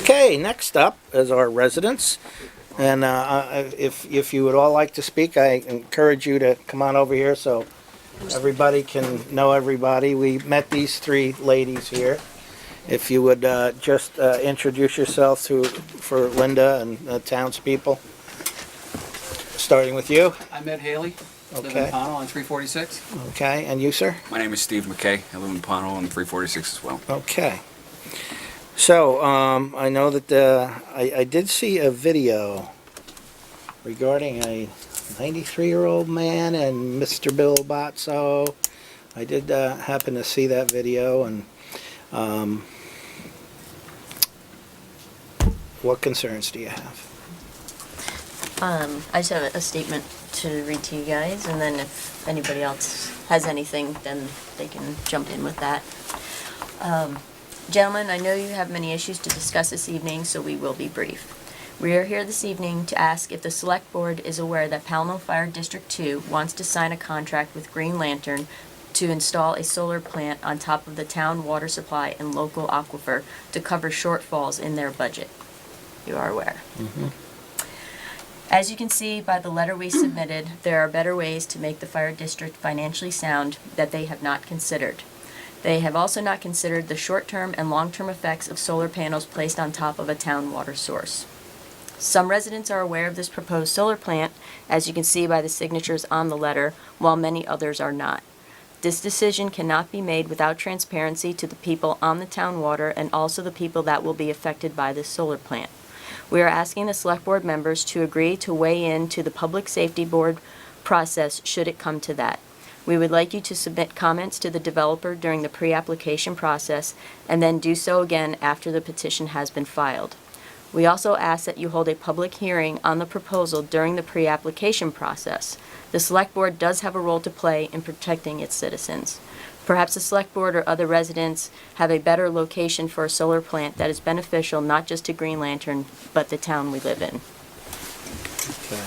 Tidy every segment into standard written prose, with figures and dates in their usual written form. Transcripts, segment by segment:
Okay, next up is our residents. And if you would all like to speak, I encourage you to come on over here so everybody can know everybody. We met these three ladies here. If you would just introduce yourself for Linda and the townspeople. Starting with you. I'm Ed Haley. Live Okay. in Pownal on 346. Okay, and you, sir? My name is Steve McKay. I live in Pownal on 346 as well. Okay. So, I know that I did see a video regarding a 93-year-old man and Mr. Bill Botso. I did happen to see that video, and what concerns do you have? I just have a statement to read to you guys, and then if anybody else has anything, then they can jump in with that. Gentlemen, I know you have many issues to discuss this evening, so we will be brief. We are here this evening to ask if the Select Board is aware that Pownal Fire District 2 wants to sign a contract with Green Lantern to install a solar plant on top of the town water supply and local aquifer to cover shortfalls in their budget. You are aware. Mm-hmm. As you can see by the letter we submitted, there are better ways to make the fire district financially sound that they have not considered. They have also not considered the short-term and long-term effects of solar panels placed on top of a town water source. Some residents are aware of this proposed solar plant, as you can see by the signatures on the letter, while many others are not. This decision cannot be made without transparency to the people on the town water and also the people that will be affected by this solar plant. We are asking the Select Board members to agree to weigh in to the Public Safety Board process should it come to that. We would like you to submit comments to the developer during the pre-application process and then do so again after the petition has been filed. We also ask that you hold a public hearing on the proposal during the pre-application process. The Select Board does have a role to play in protecting its citizens. Perhaps the Select Board or other residents have a better location for a solar plant that is beneficial not just to Green Lantern, but the town we live in. Okay.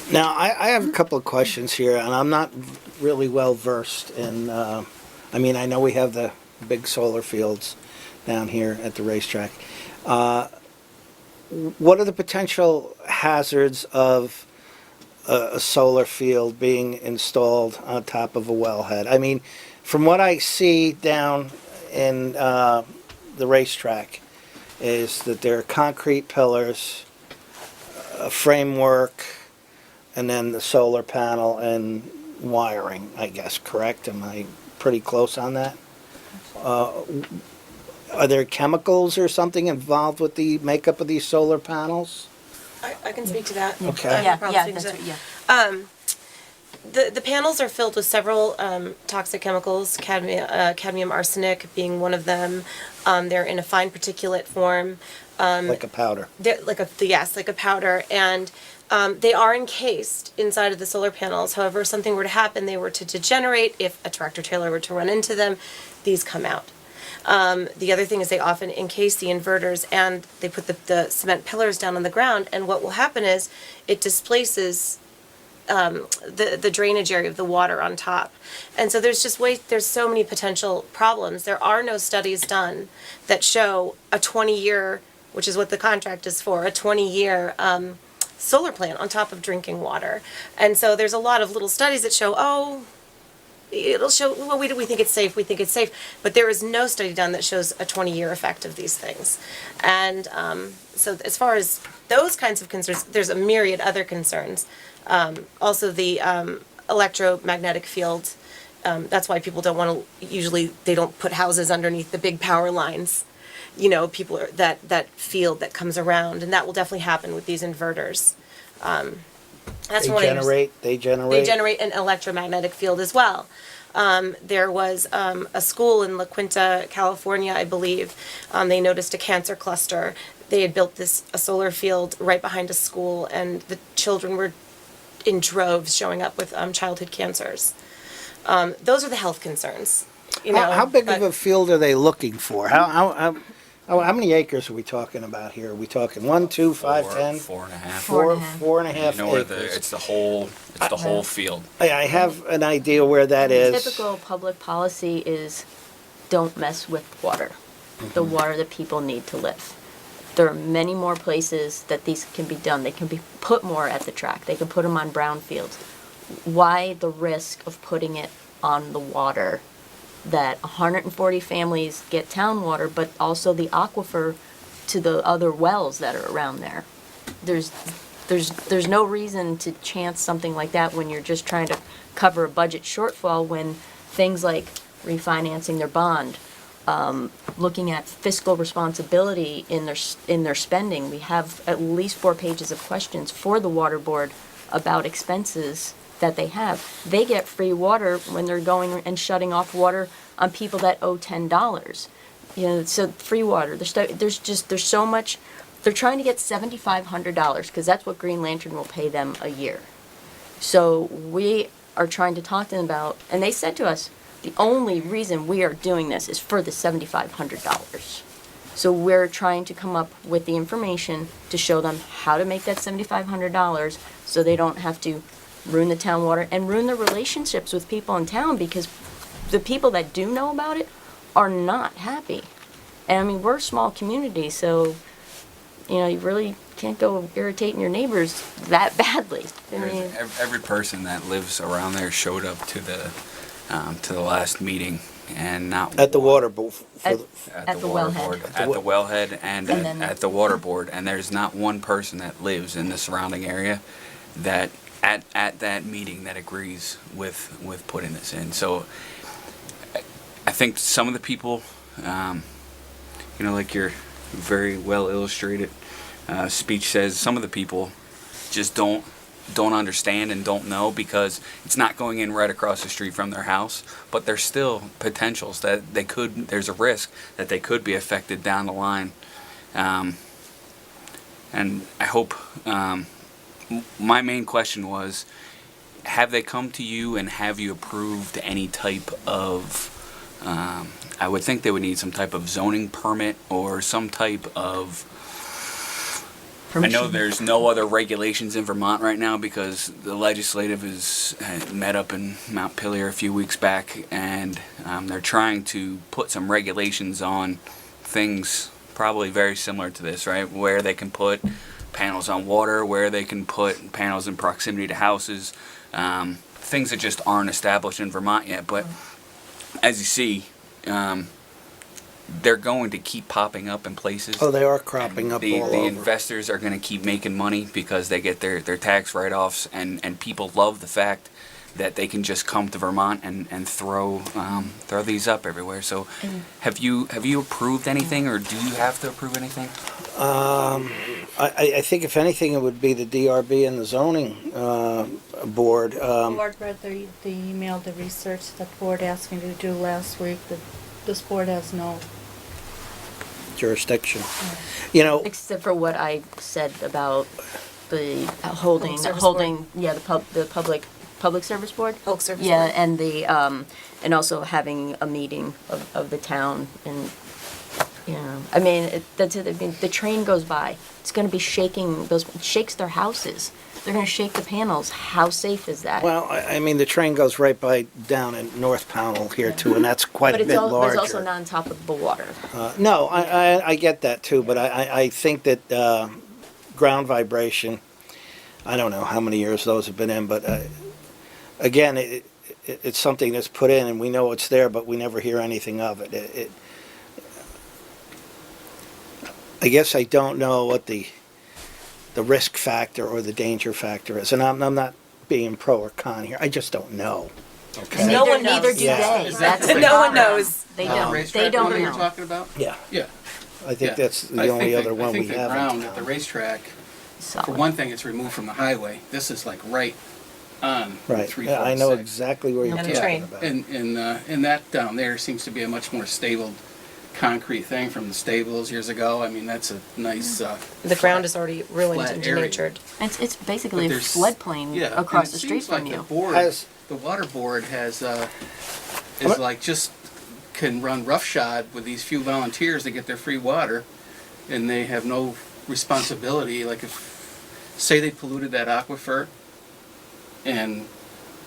Now, I have a couple of questions here, and I'm not really well versed in, I mean, I know we have the big solar fields down here at the racetrack. What are the potential hazards of a solar field being installed on top of a wellhead? I mean, from what I see down in the racetrack is that there are concrete pillars, a framework, and then the solar panel and wiring, I guess, correct? Am I pretty close on that? Are there chemicals or something involved with the makeup of these solar panels? I can speak to that. Okay. Yeah, Probably yeah, speak to that's that. what, yeah. The panels are filled with several toxic chemicals, cadmium arsenic being one of them. They're in a fine particulate form. Like a powder? They're like a powder, and they are encased inside of the solar panels. However, if something were to happen, they were to degenerate. If a tractor trailer were to run into them, these come out. The other thing is they often encase the inverters and they put the cement pillars down on the ground, and what will happen is it displaces the drainage area of the water on top. And so there's so many potential problems. There are no studies done that show a 20-year, which is what the contract is for, a 20-year solar plant on top of drinking water. And so there's a lot of little studies that show, it'll show, well, we think it's safe, but there is no study done that shows a 20-year effect of these things. And so as far as those kinds of concerns, there's a myriad other concerns. Also the electromagnetic field, that's why people don't want to, usually they don't put houses underneath the big power lines. You know, people are, that field that comes around, and that will definitely happen with these inverters. That's They generate an electromagnetic field as well. There was a school in La Quinta, California, I believe. They noticed a cancer cluster. They had built a solar field right behind a school, and the children were in droves showing up with childhood cancers. Those are the health concerns. You know, how big of a field are they looking for? How many acres are we talking about here? Are we talking 1, 2, 5, 10? 4.5. 4.5 You know where acres. it's the whole field. I have an idea where that is. Typical public policy is don't mess with water, the water that people need to live. There are many more places that these can be done. They can be put more at the track. They can put them on brownfields. Why the risk of putting it on the water that 140 families get town water, but also the aquifer to the other wells that are around there? There's no reason to chance something like that when you're just trying to cover a budget shortfall, when things like refinancing their bond, looking at fiscal responsibility in their spending. We have at least 4 pages of questions for the water board about expenses that they have. They get free water when they're going and shutting off water on people that owe $10. You know, so free water. There's so much. They're trying to get $7,500 because that's what Green Lantern will pay them a year. So we are trying to talk to them about, and they said to us, the only reason we are doing this is for the $7,500. So we're trying to come up with the information to show them how to make that $7,500 so they don't have to ruin the town water and ruin their relationships with people in town, because the people that do know about it are not happy. And I mean, we're a small community, so you know, you really can't go irritating your neighbors that badly. I mean, Every person that lives around there showed up to the last meeting, and not At the one- water board. At the water wellhead. board, at the wellhead, and then at the water board, and there's not one person that lives in the surrounding area that at that meeting that agrees with putting this in. So I think some of the people, you know, like your very well illustrated speech says, some of the people just don't understand and don't know, because it's not going in right across the street from their house, but there's still potentials that there's a risk that they could be affected down the line. And I hope, my main question was, have they come to you and have you approved any type of, I would think they would need some type of zoning permit or some type of, I know there's no other regulations in Vermont right now because the legislative is met up in Mount Pillier a few weeks back, and they're trying to put some regulations on things probably very similar to this, right? Where they can put panels on water, where they can put panels in proximity to houses, things that just aren't established in Vermont yet. But as you see, they're going to keep popping up in places. Oh, they are cropping up The all over. investors are going to keep making money because they get their tax write-offs, and people love the fact that they can just come to Vermont and throw these up everywhere. So have you approved anything, or do you have to approve anything? I think if anything, it would be the DRB and the zoning board. Board read the email, the research that board asked me to do last week. This board has no. Jurisdiction. You know, except for what I said about the holding, Service the public service board. Public service Yeah, board. and the and also having a meeting of the town, and you know, I mean, the train goes by. It's going to be shaking shakes their houses. They're going to shake the panels. How safe is that? well, I mean, the train goes right by down in North Pownal here too, and that's quite but a bit larger. it's also not on top of the water. No, I get that too, but I think that ground vibration, I don't know how many years those have been in, but again, it's something that's put in and we know it's there, but we never hear anything of it. I guess I don't know what the risk factor or the danger factor is, and I'm not being pro or con here. I just don't know. Okay. No one knows. Neither do Yeah. they. Is that That's the the No one problem. knows. They The don't. racetrack They don't one that you're know. talking about? Yeah, Yeah. I think Yeah. that's the I only think other one we I think the have. ground in at the town. racetrack, for Solid. one thing, it's removed from the highway. This is like right on Right. 346. Yeah, I know exactly where you're And the talking train. about. And that down there seems to be a much more stable concrete thing from the stables years ago. I mean, that's a nice. The ground is already ruined flat and area. denatured. It's basically a But there's- floodplain Yeah, across and the it street seems from like you. The water board has How is like just can run roughshod with these few volunteers that get their free water, and they have no responsibility. Like if say they polluted that aquifer, and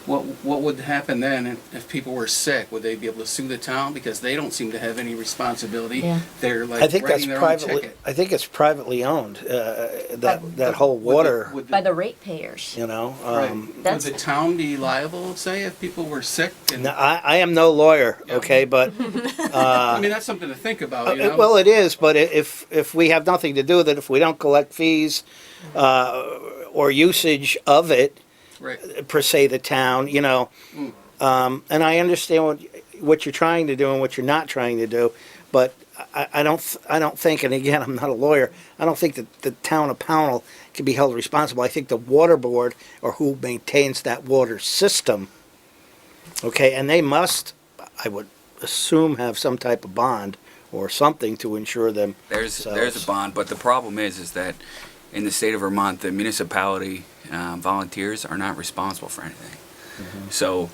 What would happen then if people were sick? Would they be able to sue the town because they don't seem to have any responsibility? Yeah. They're like I think that's writing their own privately, ticket. I think it's privately owned, that But whole water, would By the ratepayers. you know. right. Would That's- the town be liable, say, if people were sick? And, Now, I am no lawyer, Yeah. okay, but, I mean, that's something to think about, you know? well, it is, but if we have nothing to do with it, if we don't collect fees, or usage of it, Right. per se, the town, you know, and I understand what you're trying to do and what you're not trying to do, but I don't think, and again, I'm not a lawyer, I don't think that the town of Pownal can be held responsible. I think the water board, or who maintains that water system, okay, and they must, I would assume, have some type of bond or something to insure them. There's a bond, but the problem is that in the state of Vermont, the municipality volunteers are not responsible for anything. So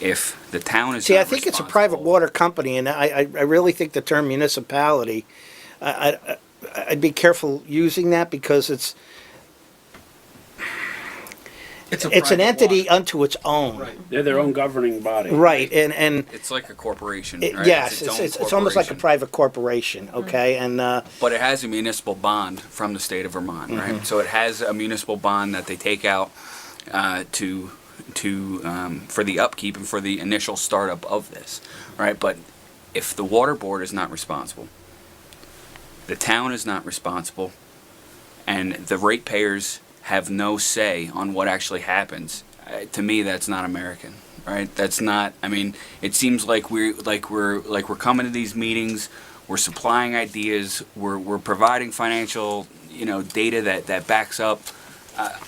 if the town is See, I not think it's a private responsible- water company, and I really think the term municipality, I'd be careful using that because it's a an private entity water. unto its own. Right. They're their own governing body. Right, and It's like a corporation, it- right? yes, its own it's almost like a corporation. private corporation, okay, and, But it has a municipal bond from the state of Vermont, right? Mm-hmm. So it has a municipal bond that they take out for the upkeep and for the initial startup of this, right? But if the water board is not responsible, the town is not responsible, and the ratepayers have no say on what actually happens, to me, that's not American, right? That's not. I mean, it seems like we're coming to these meetings. We're supplying ideas. We're providing financial, data that backs up.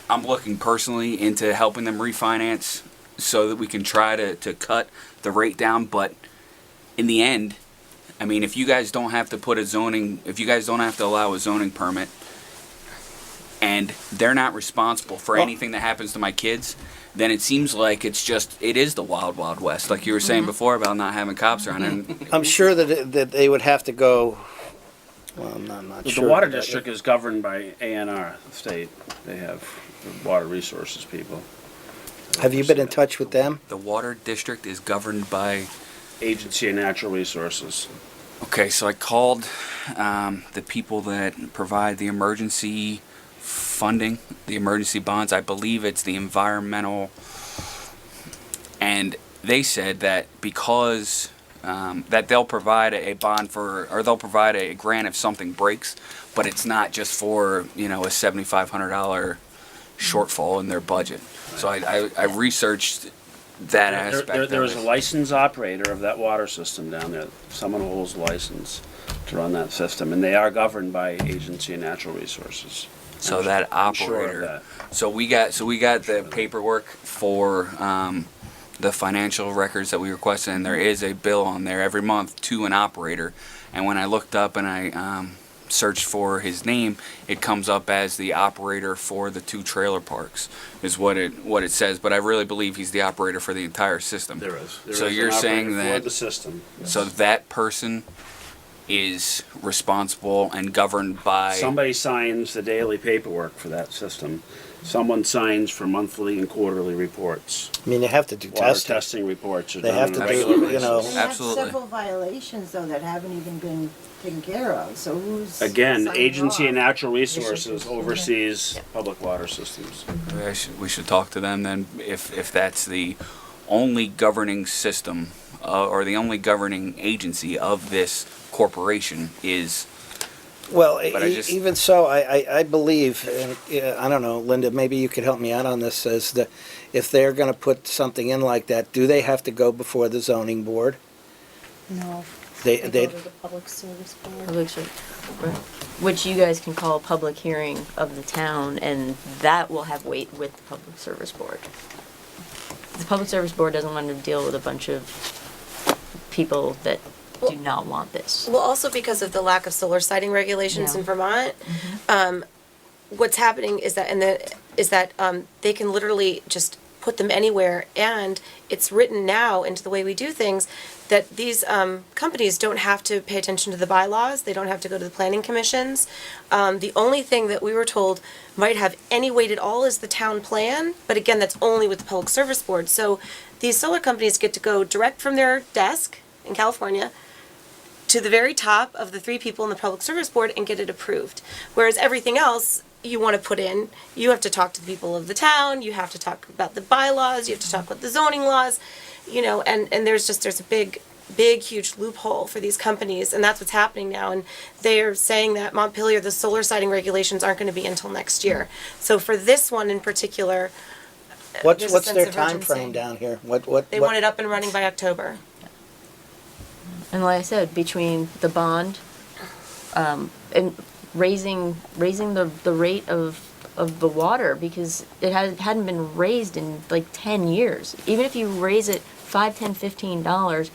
I'm looking personally into helping them refinance so that we can try to cut the rate down. But in the end, I mean, if you guys don't have to allow a zoning permit, and they're not responsible for anything that happens to my kids, then it seems like it is the wild, wild west. Like you were saying before about not having cops around. And I'm sure that they would have to go, well, I'm not The sure. water but district is governed by ANR, the state. They have the water resources people. Have you been in touch with them? the water district is governed by. Agency of Natural Resources. Okay, so I called the people that provide the emergency funding, the emergency bonds. I believe it's the environmental, and they said that because that they'll provide a bond or they'll provide a grant if something breaks, but it's not just for a $7,500 shortfall in their budget. So I researched that aspect. There of is a it. licensed operator of that water system down there. Someone who holds a license to run that system, and they are governed by Agency of Natural Resources. So that I'm sure of operator. that. So we got the paperwork for the financial records that we requested, and there is a bill on there every month to an operator. And when I looked up and I searched for his name, it comes up as the operator for the 2 trailer parks, is what it says. But I really believe he's the operator for the entire system. There is. There So is you're an saying operator that- for the system. So that person is responsible and governed by. Somebody signs the daily paperwork for that system. Someone signs for monthly and quarterly reports. I mean, they have to do Water testing. testing reports are They done have on to a do, regular you know- basis. They have Absolutely. several violations though that haven't even been taken care of, so who's? Again, signing Agency of off? Natural Resources oversees public water systems. We should talk to them then if that's the only governing system or the only governing agency of this corporation is. Well, But I just- even so, I believe, and I don't know, Linda, maybe you could help me out on this, as the, if they're gonna put something in like that, do they have to go before the zoning board? No, They, they go to the public service board. Public ser- Which you guys can call a public hearing of the town, and that will have weight with the public service board. The public service board doesn't want to deal with a bunch of people that do not want this. Well, also because of the lack of solar siting regulations Yeah. in Vermont, what's happening is that they can literally just put them anywhere. And it's written now into the way we do things that these companies don't have to pay attention to the bylaws. They don't have to go to the planning commissions. The only thing that we were told might have any weight at all is the town plan. But again, that's only with the Public Service Board. So these solar companies get to go direct from their desk in California to the very top of the 3 people in the Public Service Board and get it approved. Whereas everything else you want to put in, you have to talk to the people of the town, you have to talk about the bylaws, you have to talk about the zoning laws, and there's a big, huge loophole for these companies, and that's what's happening now. And they're saying that Montpelier, the solar siting regulations aren't going to be until next year. So for this one in particular, What's there's a sense their of time urgency. frame down here? What? They want it up and running by October. And like I said, between the bond, and raising the rate of the water, because it hadn't been raised in like 10 years. Even if you raise it $5, $10, $15,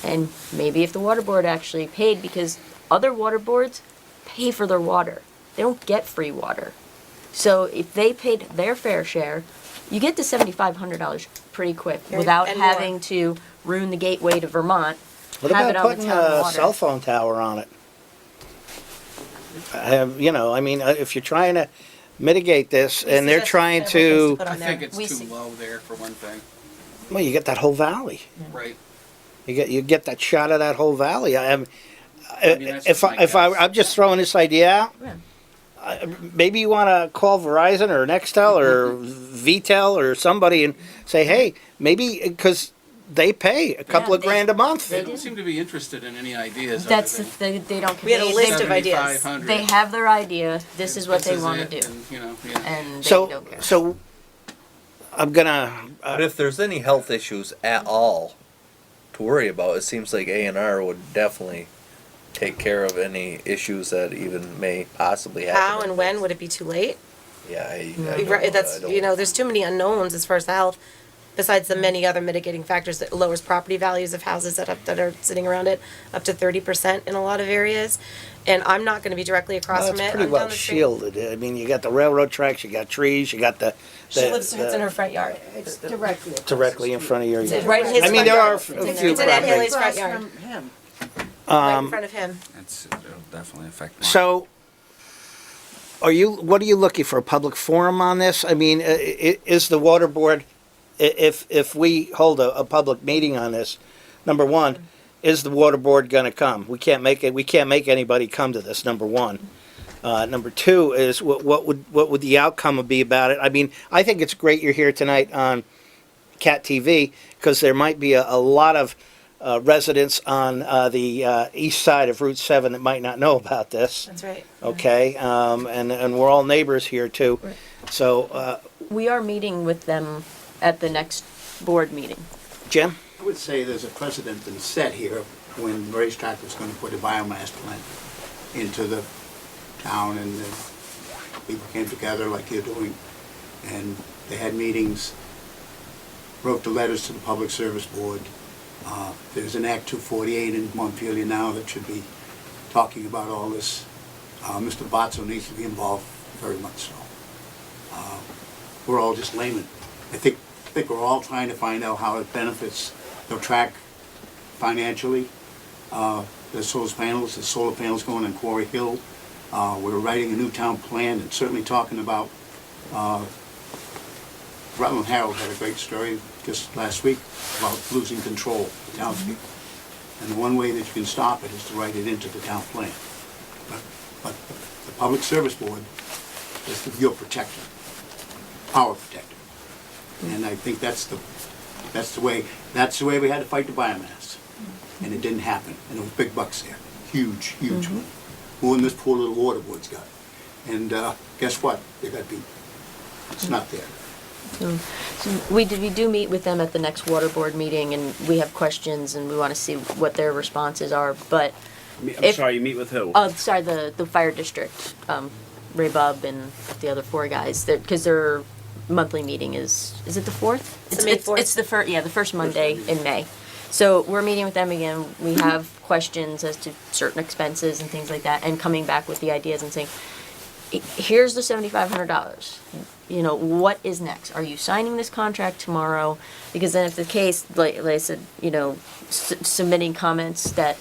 and maybe if the water board actually paid, because other water boards pay for their water. They don't get free water. So if they paid their fair share, you get to $7,500 pretty quick without and more. having to ruin the gateway to Vermont. What have about it on the putting town a water. cell phone tower on it? If you're trying to mitigate this, and they're trying to, I think it's We too see- low there for one thing. well, you get that whole valley. Right. You get that shot of that whole valley. mean, that's just my guess. I'm just throwing this idea out. Yeah. Maybe you want to call Verizon or Nextel or VTEL or somebody and say, hey, maybe because they pay a couple of they- grand a month. They don't seem to be interested in any ideas. That's other the, they don't. We had a they- list they- of ideas. 7,500. They have their idea. This is what they This want it, to do, and, and they So, don't care. so I'm gonna. But if there's any health issues at all to worry about, it seems like A&R would definitely take care of any issues that even may possibly happen. How and when would it be too late? Yeah, I Right, don't know. that's, I don't- there's too many unknowns as far as the health, besides the many other mitigating factors that lowers property values of houses that are sitting around it, up to 30% in a lot of areas. And I'm not gonna be directly across Well, from it's it. pretty I'm well down the street. shielded. I mean, you got the railroad tracks, you got trees, you got the. She lives, it's in her front yard. It's directly across Directly the in street. front of your It's yard. right in his I mean, front there yard. are a It's few in Ed properties. Haley's front Across yard, from him. right in front of him. It'll definitely affect mine. So, what are you looking for, a public forum on this? I mean, is the water board, if we hold a public meeting on this, number one, is the water board gonna come? We can't make anybody come to this, number one. Number two is, what would the outcome be about it? I mean, I think it's great you're here tonight on Cat TV, because there might be a lot of residents on the east side of Route 7 that might not know about this. That's right. Okay, and we're all neighbors here too. Right. So, We are meeting with them at the next board meeting. Jim? I would say there's a precedent been set here when Racetrack was going to put a biomass plant into the town, and people came together like you're doing, and they had meetings, wrote the letters to the Public Service Board. There's an Act 248 in Montpelier now that should be talking about all this. Mr. Botso needs to be involved very much so. We're all just laymen. I think we're all trying to find out how it benefits the track financially. There's solar panels going on Quarry Hill. We're writing a new town plan and certainly talking about, Rutland Herald had a great story just last week about losing control of the townspeople. And the one way that you can stop it is to write it into the town plan. But the Public Service Board is your protector, our protector. And I think that's the way we had to fight the biomass. And it didn't happen. And there was big bucks there. Huge one. More than this poor little water board's got. And guess what? They got beat. It's not there. So we do meet with them at the next water board meeting, and we have questions, and we want to see what their responses are. But I'm sorry, you meet with who? sorry, the fire district, Ray Bub and the other 4 guys, because their monthly meeting is it the 4th? It's May 4th. It's the first Monday in May. So we're meeting with them again. We have questions as to certain expenses and things like that, and coming back with the ideas and saying, here's the $7,500. You know, what is next? Are you signing this contract tomorrow? Because then if the case, like I said, you know, submitting comments that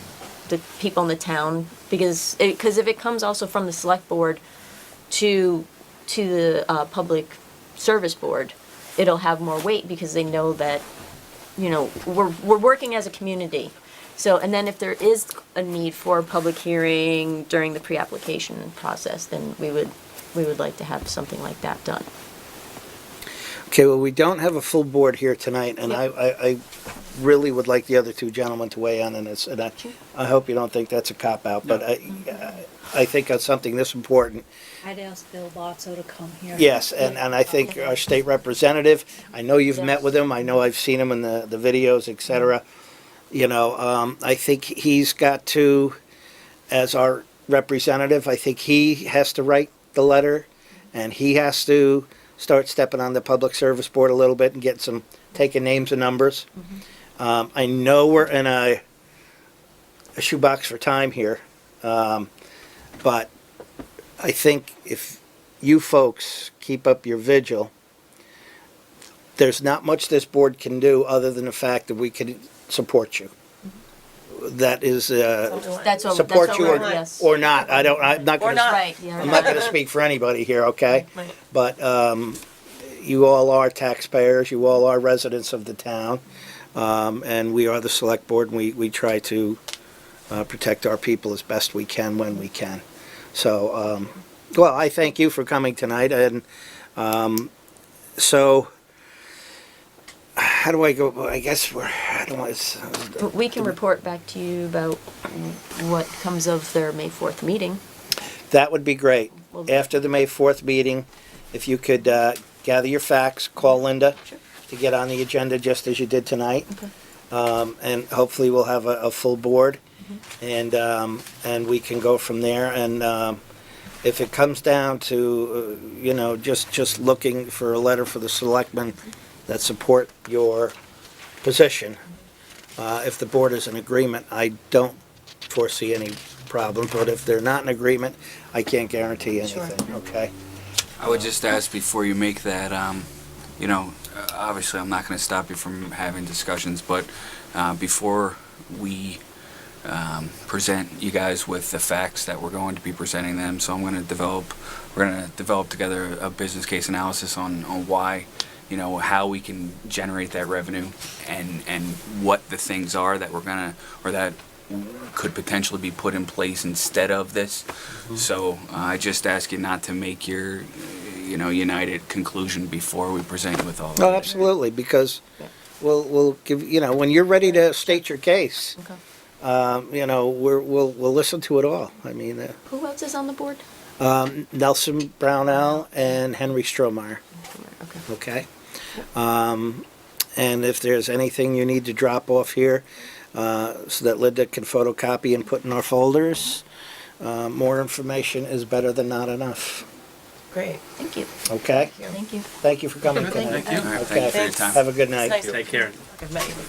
the people in the town, because if it comes also from the select board to the public service board, it'll have more weight because they know that, you know, we're working as a community. So, and then if there is a need for a public hearing during the pre-application process, then we would like to have something like that done. Okay, well, we don't have a full board here tonight, and I really would like the other two gentlemen to weigh in on this, and I hope you don't think that's a cop-out, but I think that's something this important. I'd ask Bill Botso to come here. Yes, and I think our state representative, I know you've met with him, I know I've seen him in the videos, et cetera. You know, I think he's got to, as our representative, I think he has to write the letter, and he has to start stepping on the public service board a little bit and get some, taking names and numbers. I know we're in a shoebox for time here, but I think if you folks keep up your vigil, there's not much this board can do other than the fact that we can support you. That is, That's what, support that's you what or, we're, yes. or not. I'm not Or gonna, not. Right, yeah. I'm not gonna speak for anybody here, okay? Right. But, you all are taxpayers, you all are residents of the town, and we are the select board, and we try to, protect our people as best we can when we can. So, well, I thank you for coming tonight, and, so, how do I go, I guess I don't want We can report back to you about what comes of their May 4th meeting. that would be great. Well- After the May 4th meeting, if you could, gather your facts, call Linda to get on the agenda just as you did tonight. Okay. And hopefully we'll have a full board, and we can go from there. And if it comes down to, you know, just looking for a letter for the selectmen that support your position, if the board is in agreement, I don't foresee any problem. But if they're not in agreement, I can't guarantee anything, okay? I would just ask before you make that, you know, obviously I'm not going to stop you from having discussions, but before we present you guys with the facts that we're going to be presenting them, so we're going to develop together a business case analysis on why, you know, how we can generate that revenue and what the things are that we're going to, or that could potentially be put in place instead of this. So I just ask you not to make your, you know, united conclusion before we present you with all of Oh, it. absolutely, because we'll give, you know, when you're ready to state your case, Okay. you know, we'll listen to it all. I mean, Who else is on the board? Nelson Brownell and Henry Strohmeyer, Okay. okay? And if there's anything you need to drop off here, so that Linda can photocopy and put in our folders, more information is better than not enough, Great. Thank you. okay? Thank you. Thank you for coming tonight. Thank you. All right, thank you for your Okay, time. have a good night. Nice. Take care. I've met you.